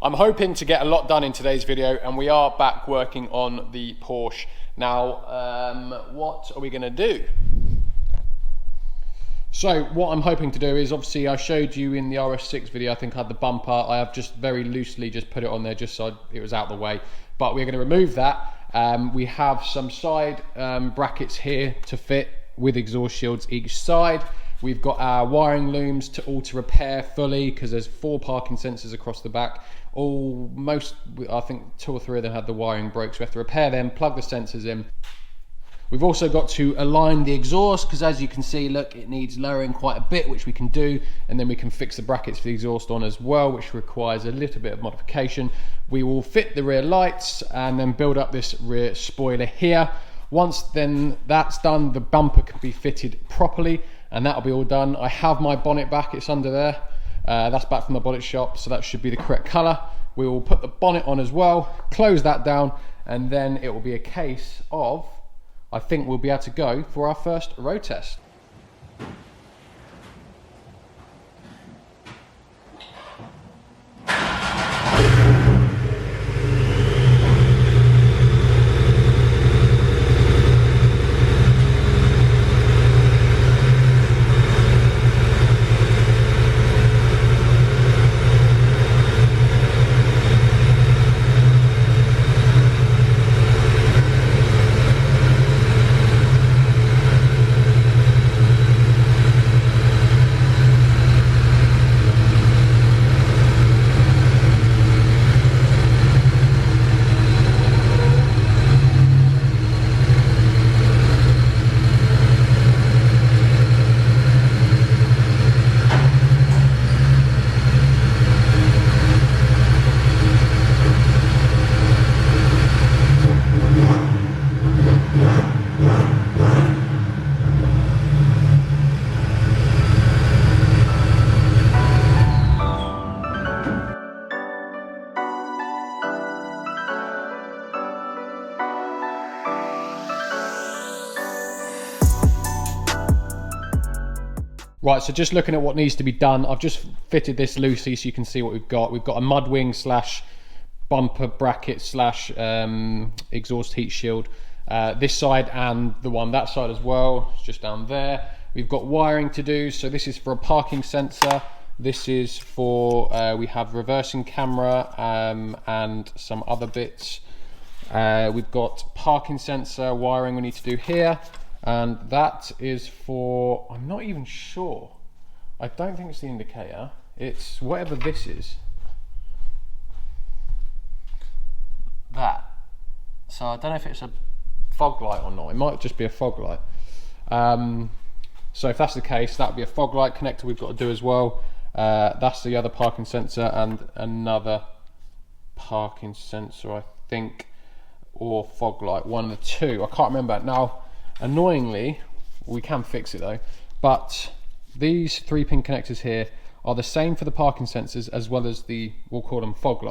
I'm hoping to get a lot done in today's video, and we are back working on the Porsche. Now, what are we going to do? So what I'm hoping to do is, obviously I showed you in the RS6 video, I think I had the bumper. I have just very loosely just put it on there just so it was out of the way, but we're going to remove that. We have some side brackets here to fit with exhaust shields each side. We've got our wiring looms to all to repair fully, because there's 4 parking sensors across the back. I think 2 or 3 of them had the wiring broke, so we have to repair them, plug the sensors in. We've also got to align the exhaust, because as you can see, look, it needs lowering quite a bit, which we can do, and then we can fix the brackets for the exhaust on as well, which requires a little bit of modification. We will fit the rear lights and then build up this rear spoiler here. Once then that's done, the bumper can be fitted properly, and that'll be all done. I have my bonnet back, it's under there. That's back from the bonnet shop, so that should be the correct colour. We will put the bonnet on as well, close that down, and then it will be a case of, I think we'll be able to go for our first road test. Right, so just looking at what needs to be done, I've just fitted this loosely so you can see what we've got. We've got a mud wing slash bumper bracket slash exhaust heat shield. This side and the one that side as well, it's just down there. We've got wiring to do, so this is for a parking sensor. This is for, we have reversing camera and some other bits. We've got parking sensor wiring we need to do here. And that is for, I'm not even sure. I don't think it's the indicator. It's whatever this is. That. So I don't know if it's a fog light or not. It might just be a fog light. So if that's the case, that would be a fog light connector we've got to do as well. That's the other parking sensor and another parking sensor, I think, or fog light, one of the two. I can't remember. Now, annoyingly, we can fix it though, but these 3-pin connectors here are the same for the parking sensors as well as the, we'll call them fog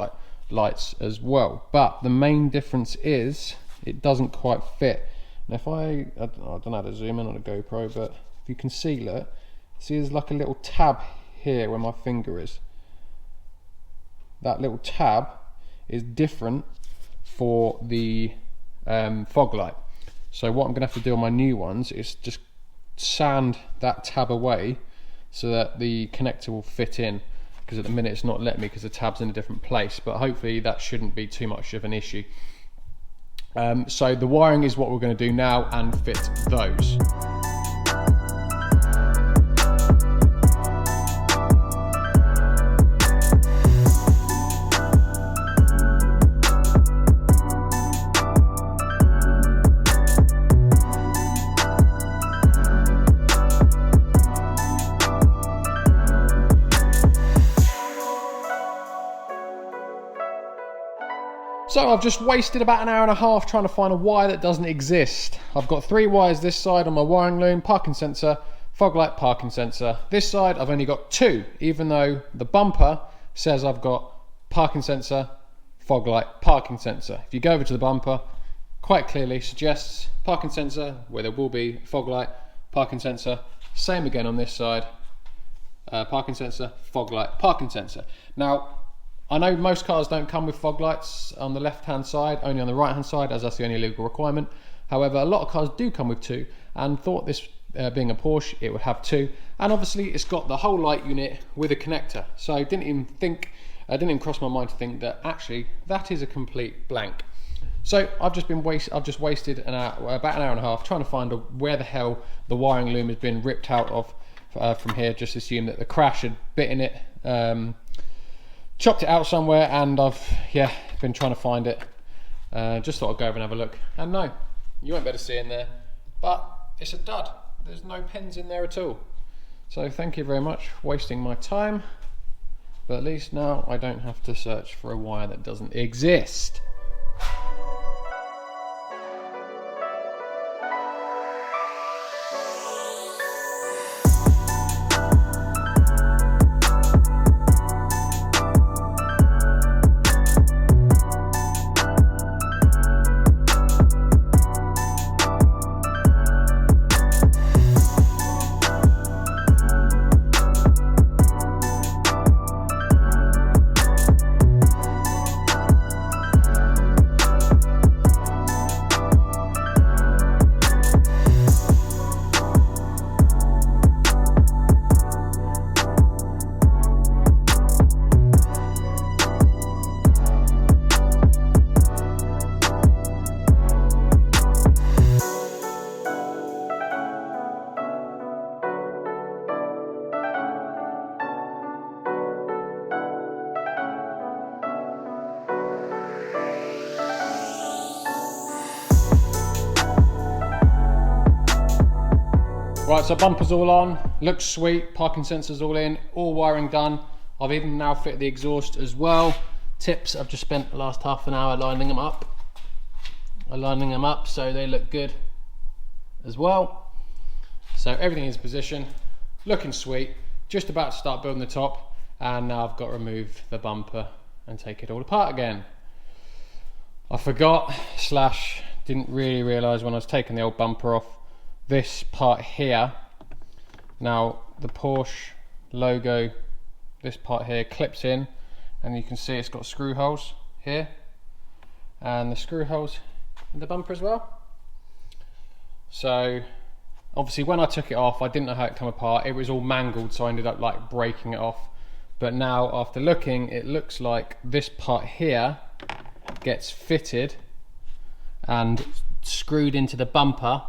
lights as well. But the main difference is it doesn't quite fit. And if I don't know how to zoom in on a GoPro, but if you can see, look, see there's like a little tab here where my finger is. That little tab is different for the fog light. So what I'm going to have to do on my new ones is just sand that tab away so that the connector will fit in, because at the minute it's not letting me because the tab's in a different place, but hopefully that shouldn't be too much of an issue. So the wiring is what we're going to do now and fit those. So I've just wasted about an hour and a half trying to find a wire that doesn't exist. I've got 3 wires this side on my wiring loom, parking sensor, fog light, parking sensor. This side I've only got 2, even though the bumper says I've got parking sensor, fog light, parking sensor. If you go over to the bumper, quite clearly suggests parking sensor, where there will be fog light, parking sensor. Same again on this side, parking sensor, fog light, parking sensor. Now, I know most cars don't come with fog lights on the left hand side, only on the right hand side, as that's the only legal requirement. However, a lot of cars do come with two, and thought this being a Porsche, it would have two. And obviously it's got the whole light unit with a connector, so I didn't even cross my mind to think that actually that is a complete blank. So I've just wasted about an hour and a half trying to find where the hell the wiring loom has been ripped out of from here. Just assumed that the crash had bitten it, chopped it out somewhere, and I've been trying to find it. Just thought I'd go over and have a look, and no, you won't be able to see in there, but it's a dud. There's no pins in there at all. So thank you very much for wasting my time, but at least now I don't have to search for a wire that doesn't exist. Right, so bumper's all on, looks sweet, parking sensors all in, all wiring done. I've even now fitted the exhaust as well. Tips, I've just spent the last half an hour lining them up. So they look good as well. So everything is in position, looking sweet. Just about to start building the top, and now I've got to remove the bumper and take it all apart again. I forgot / didn't really realise when I was taking the old bumper off, this part here, now the Porsche logo, this part here clips in, and you can see it's got screw holes here, and the screw holes in the bumper as well. So obviously when I took it off, I didn't know how it come apart. It was all mangled, so I ended up like breaking it off. But now after looking, it looks like this part here gets fitted and screwed into the bumper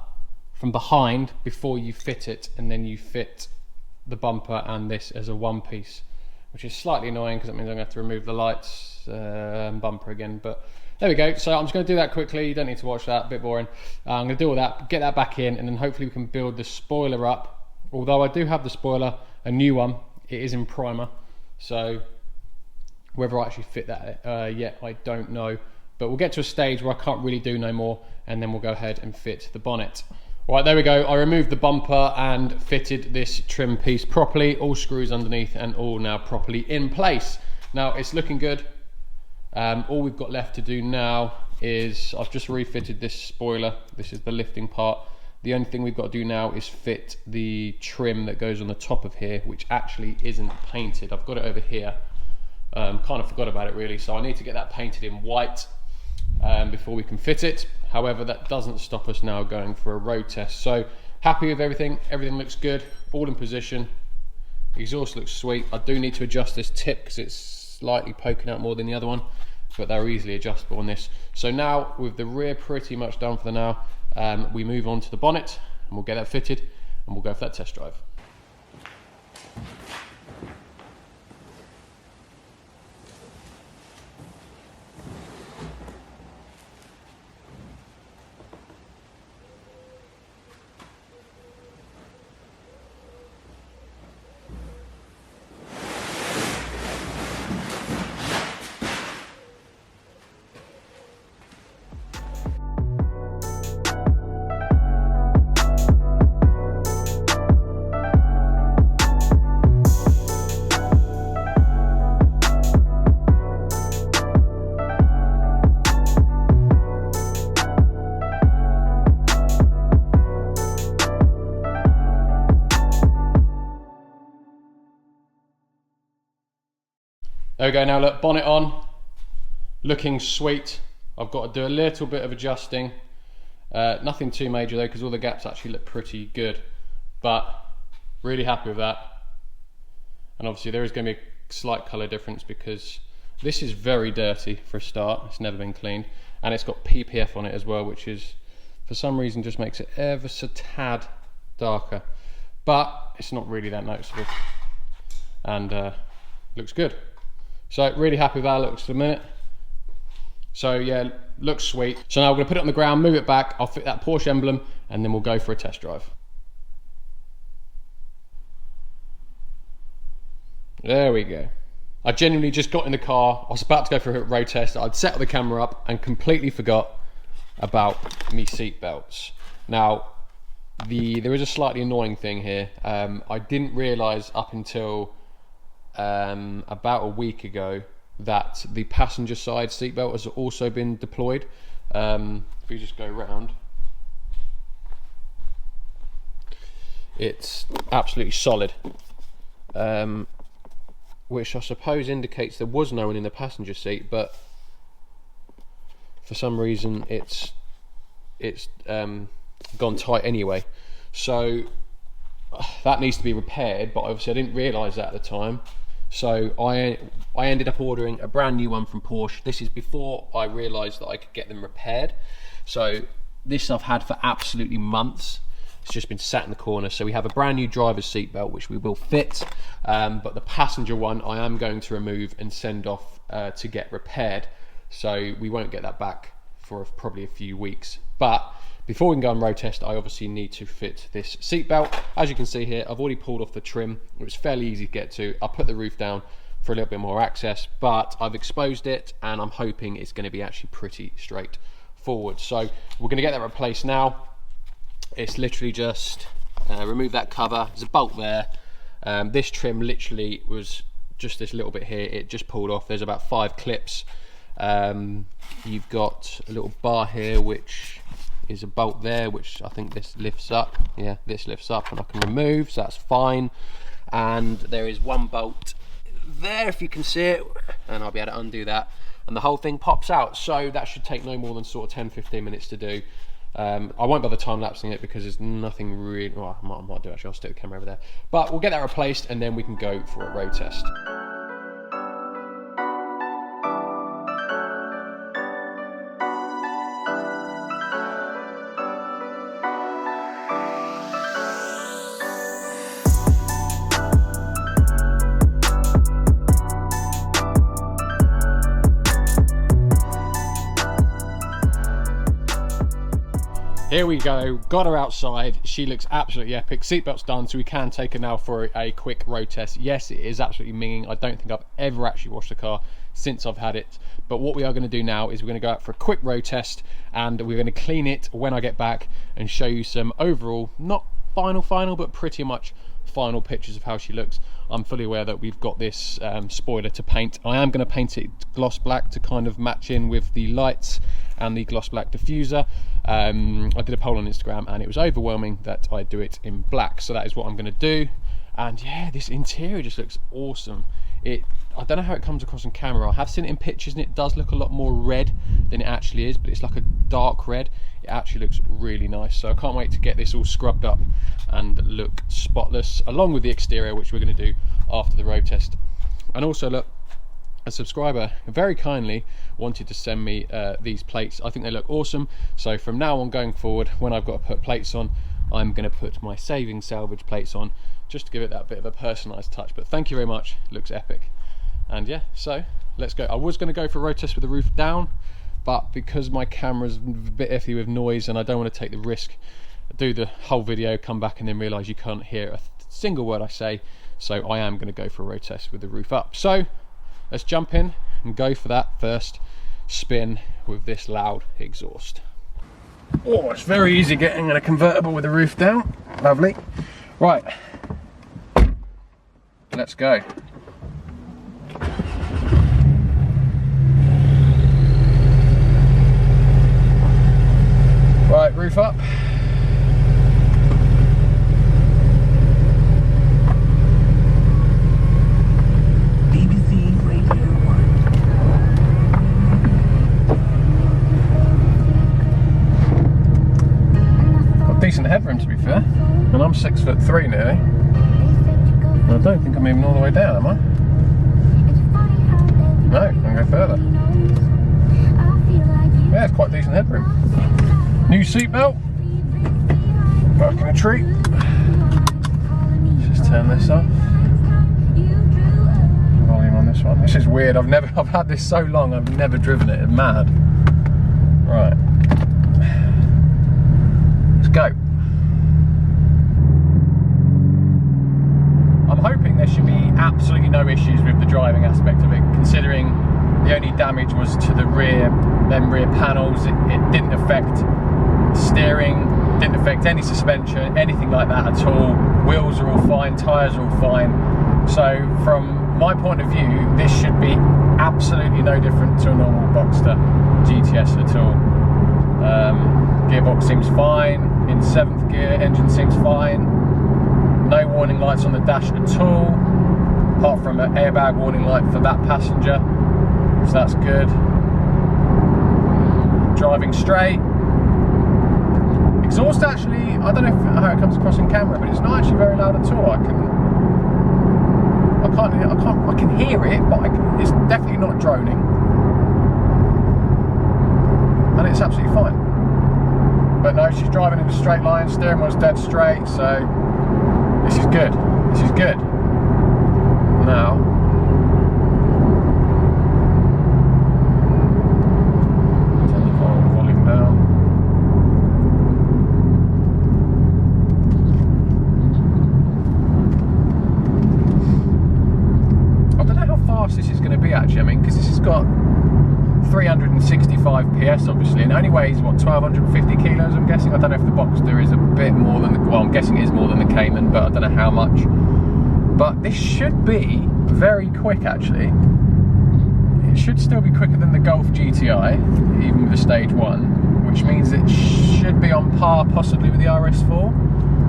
from behind before you fit it, and then you fit the bumper and this as a one piece, which is slightly annoying because that means I'm going to have to remove the lights and bumper again. But there we go. So I'm just going to do that quickly. You don't need to watch that, a bit boring. I'm going to do all that, get that back in, and then hopefully we can build the spoiler up. Although I do have the spoiler, a new one, it is in primer, so whether I actually fit that yet, I don't know. But we'll get to a stage where I can't really do no more, and then we'll go ahead and fit the bonnet. Right, there we go. I removed the bumper and fitted this trim piece properly, all screws underneath and all now properly in place. Now it's looking good. All we've got left to do now is, I've just refitted this spoiler. This is the lifting part. The only thing we've got to do now is fit the trim that goes on the top of here, which actually isn't painted. I've got it over here. Kind of forgot about it really, so I need to get that painted in white before we can fit it. However, that doesn't stop us now going for a road test. So happy with everything. Everything looks good, all in position. Exhaust looks sweet. I do need to adjust this tip because it's slightly poking out more than the other one, but they're easily adjustable on this. So now with the rear pretty much done for the now, we move on to the bonnet and we'll get that fitted and we'll go for that test drive. There we go. Now look, bonnet on, looking sweet. I've got to do a little bit of adjusting. Nothing too major though, because all the gaps actually look pretty good. But really happy with that. And obviously there is going to be a slight colour difference because this is very dirty for a start. It's never been cleaned, and it's got PPF on it as well, which is for some reason just makes it ever so tad darker. But it's not really that noticeable, and looks good. So really happy with how it looks for the minute. So yeah, looks sweet. So now we're going to put it on the ground, move it back, I'll fit that Porsche emblem, and then we'll go for a test drive. There we go. I genuinely just got in the car, I was about to go for a road test, I'd set the camera up and completely forgot about me seat belts. Now, there is a slightly annoying thing here. I didn't realise up until about a week ago that the passenger side seatbelt has also been deployed. If we just go round, it's absolutely solid, which I suppose indicates there was no one in the passenger seat, but for some reason it's gone tight anyway. So that needs to be repaired, but obviously I didn't realise that at the time. So I ended up ordering a brand new one from Porsche. This is before I realised that I could get them repaired. So this I've had for absolutely months. It's just been sat in the corner. So we have a brand new driver's seat belt, which we will fit, but the passenger one I am going to remove and send off to get repaired. So we won't get that back for probably a few weeks. But before we can go on road test, I obviously need to fit this seat belt. As you can see here, I've already pulled off the trim. It was fairly easy to get to. I put the roof down for a little bit more access, but I've exposed it and I'm hoping it's going to be actually pretty straightforward. So we're going to get that replaced now. It's literally just remove that cover. There's a bolt there. This trim literally was just this little bit here. It just pulled off. There's about 5 clips. You've got a little bar here, which is a bolt there, which I think this lifts up. Yeah, this lifts up and I can remove, so that's fine. And there is one bolt there, if you can see it, and I'll be able to undo that, and the whole thing pops out. So that should take no more than sort of 10-15 minutes to do. I won't bother time-lapsing it because there's nothing really, well, I might do actually, I'll stick the camera over there. But we'll get that replaced and then we can go for a road test. Here we go, got her outside. She looks absolutely epic. Seatbelt's done, so we can take her now for a quick road test. Yes, it is absolutely minging. I don't think I've ever actually washed the car since I've had it. But what we are going to do now is we're going to go out for a quick road test, and we're going to clean it when I get back and show you some overall, not final, but pretty much final pictures of how she looks. I'm fully aware that we've got this spoiler to paint. I am going to paint it gloss black to kind of match in with the lights and the gloss black diffuser. I did a poll on Instagram and it was overwhelming that I do it in black, so that is what I'm going to do. And yeah, this interior just looks awesome. I don't know how it comes across on camera. I have seen it in pictures and it does look a lot more red than it actually is, but it's like a dark red. It actually looks really nice, so I can't wait to get this all scrubbed up and look spotless, along with the exterior, which we're going to do after the road test. And also, look, a subscriber very kindly wanted to send me these plates. I think they look awesome, so from now on going forward, when I've got to put plates on, I'm going to put my Saving Salvage plates on, just to give it that bit of a personalised touch. But thank you very much, looks epic. And yeah, so let's go. I was going to go for a road test with the roof down, but because my camera's a bit iffy with noise and I don't want to take the risk, do the whole video, come back and then realise you can't hear a single word I say, so I am going to go for a road test with the roof up. So let's jump in and go for that first spin with this loud exhaust. Oh, it's very easy getting in a convertible with the roof down. Lovely. Right, let's go. Right, roof up. BBC Radio. decent headroom, to be fair. And I'm 6'3" nearly. And I don't think I'm even all the way down, am I? No, I'm going to go further. Yeah, it's quite decent headroom. New seatbelt. Working a treat. Let's just turn this off. Volume on this one. This is weird. I've had this so long. I've never driven it. It's mad. Right. Let's go. I'm hoping there should be absolutely no issues with the driving aspect of it, considering the only damage was to the rear panels. It didn't affect steering, didn't affect any suspension, anything like that at all. Wheels are all fine, tyres are all fine. So from my point of view, this should be absolutely no different to a normal Boxster GTS at all. Gearbox seems fine, in 7th gear, engine seems fine. No warning lights on the dash at all, apart from an airbag warning light for that passenger, so that's good. Driving straight. Exhaust actually, I don't know how it comes across in camera, but it's not actually very loud at all. I can hear it, but it's definitely not droning, and it's absolutely fine. But no, she's driving in a straight line. Steering wheel's dead straight, so this is good. This is good. Now, turn the volume down. I don't know how fast this is going to be actually. I mean, because this has got 365 PS obviously, and it only weighs what, 1250 kilos I'm guessing. I don't know if the Boxster is a bit more than the, well, I'm guessing it is more than the Cayman, but I don't know how much. But this should be very quick actually. It should still be quicker than the Golf GTI, even with the stage 1, which means it should be on par possibly with the RS4.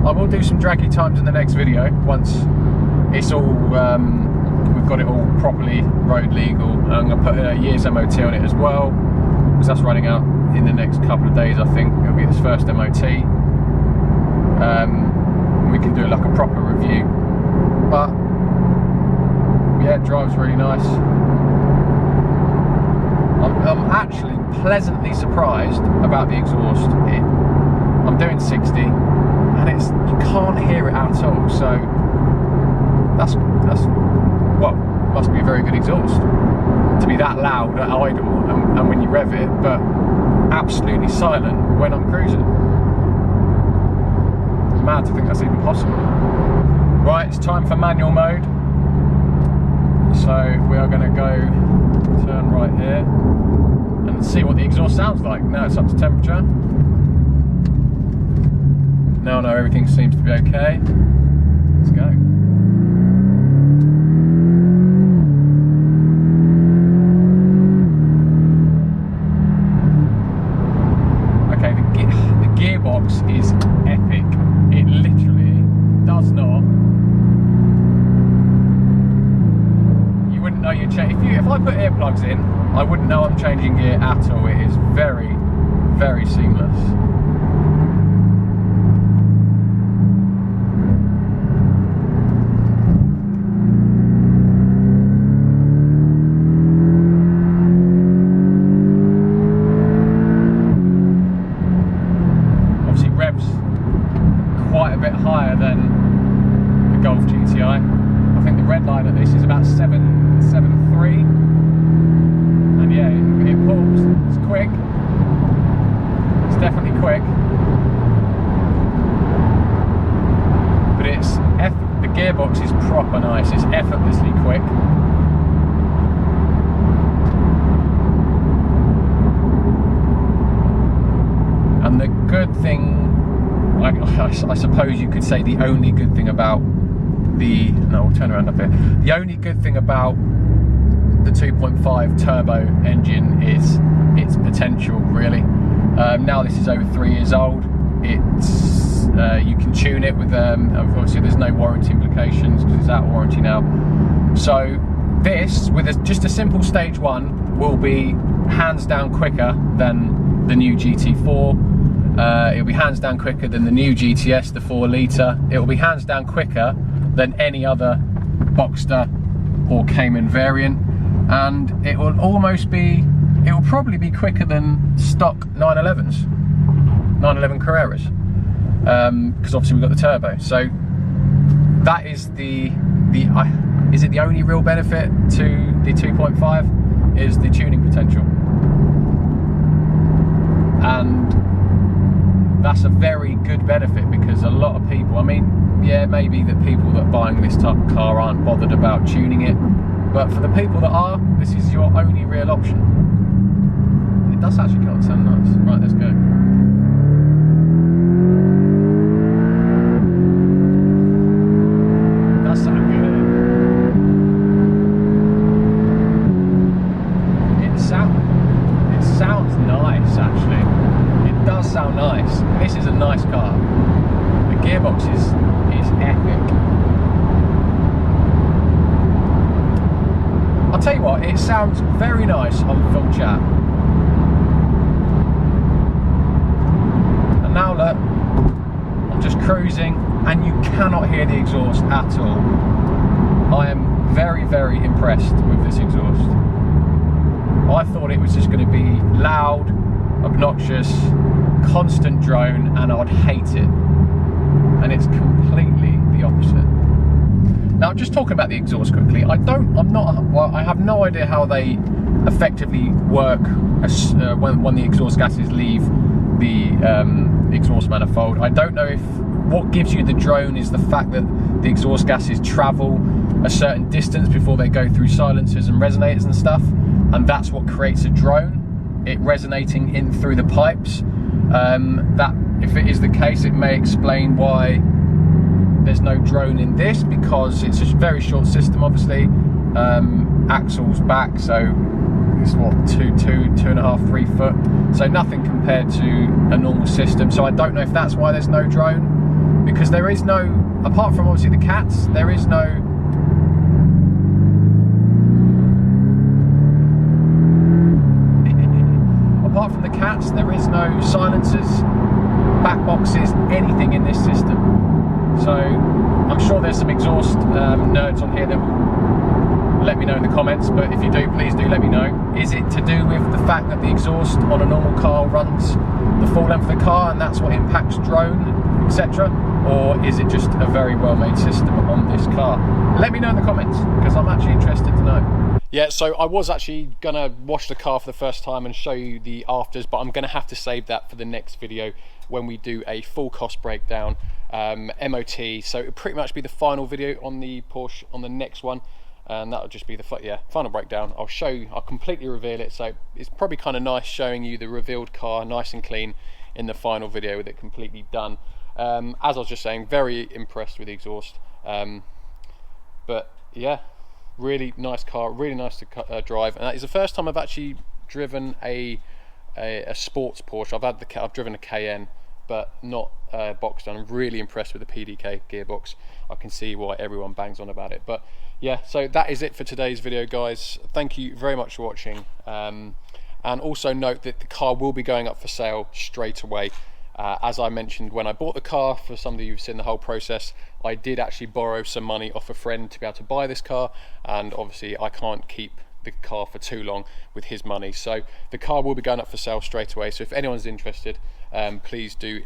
I will do some draggy times in the next video once it's all we've got it all properly road legal. I'm going to put a year's MOT on it as well, because that's running out in the next couple of days. I think it'll be its first MOT. We can do like a proper review, but yeah, it drives really nice. I'm actually pleasantly surprised about the exhaust. I'm doing 60 and you can't hear it at all, so that's well, must be a very good exhaust to be that loud at idle and when you rev it, but absolutely silent when I'm cruising. It's mad to think that's even possible. Right, it's time for manual mode. So we are going to go turn right here and see what the exhaust sounds like. Now it's up to temperature. Now I know everything seems to be okay. Let's go. Okay, the gearbox is epic. It literally does not. You wouldn't know you're changing. If I put earplugs in, I wouldn't know I'm changing gear at all. It is very, very seamless. Obviously revs quite a bit higher than the Golf GTI. I think the red line at this is about 7.3. And yeah, it pulls, it's quick, it's definitely quick, but the gearbox is proper nice, it's effortlessly quick. And the good thing, I suppose you could say the only good thing about no, we'll turn around up here. The only good thing about the 2.5 turbo engine is its potential, really. Now this is over 3 years old. It's you can tune it with obviously there's no warranty implications because it's out of warranty now. So this, with just a simple stage 1, will be hands down quicker than the new GT4. It'll be hands down quicker than the new GTS, the 4 litre. It will be hands down quicker than any other Boxster or Cayman variant, and it will probably be quicker than stock 911s, 911 Carreras, because obviously we've got the turbo. So that is is it the only real benefit to the 2.5 is the tuning potential, and that's a very good benefit, because a lot of people, I mean, yeah, maybe the people that are buying this type of car aren't bothered about tuning it, but for the people that are, this is your only real option. And it does actually kind of sound nice. Right, let's go. Sound nice. This is a nice car. The gearbox is epic. I'll tell you what, it sounds very nice on full chat. And now look, I'm just cruising and you cannot hear the exhaust at all. I am very, very impressed with this exhaust. I thought it was just going to be loud, obnoxious, constant drone, and I'd hate it, and it's completely the opposite. Now, just talking about the exhaust quickly, I have no idea how they effectively work when the exhaust gases leave the exhaust manifold. I don't know if what gives you the drone is the fact that the exhaust gases travel a certain distance before they go through silencers and resonators and stuff, and that's what creates a drone, it resonating in through the pipes. That, if it is the case, it may explain why there's no drone in this, because it's a very short system, obviously. Axle's back, so it's what, 2.5, 3 foot, so nothing compared to a normal system. So I don't know if that's why there's no drone, because there is no, apart from obviously the cats, there is no apart from the cats, there is no silencers, back boxes, anything in this system. So I'm sure there's some exhaust nerds on here that will let me know in the comments, but if you do, please do let me know. Is it to do with the fact that the exhaust on a normal car runs the full length of the car and that's what impacts drone, etc.? Or is it just a very well made system on this car? Let me know in the comments, because I'm actually interested to know. Yeah, so I was actually gonna wash the car for the first time and show you the afters, but I'm gonna have to save that for the next video when we do a full cost breakdown, MOT. So it'll pretty much be the final video on the Porsche on the next one, and that'll just be the final breakdown. I'll show you, I'll completely reveal it, so it's probably kind of nice showing you the revealed car nice and clean in the final video with it completely done. As I was just saying, very impressed with the exhaust, but yeah, really nice car, really nice to drive, and that is the first time I've actually driven a sports Porsche. I've driven a Cayenne, but not Boxster. I'm really impressed with the PDK gearbox. I can see why everyone bangs on about it. But yeah, so that is it for today's video, guys. Thank you very much for watching, and also note that the car will be going up for sale straight away. As I mentioned when I bought the car, for some of you who've seen the whole process, I did actually borrow some money off a friend to be able to buy this car, and obviously I can't keep the car for too long with his money, so the car will be going up for sale straight away. So if anyone's interested, please do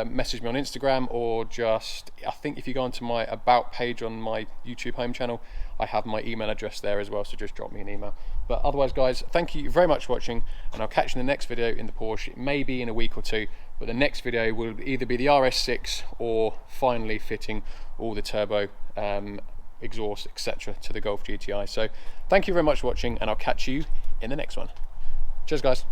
message me on Instagram, or just, I think if you go onto my about page on my YouTube home channel, I have my email address there as well, so just drop me an email. But otherwise, guys, thank you very much for watching, and I'll catch you in the next video in the Porsche. It may be in a week or two, but the next video will either be the RS6 or finally fitting all the turbo, exhaust, etc. to the Golf GTI. So thank you very much for watching, and I'll catch you in the next one. Cheers, guys.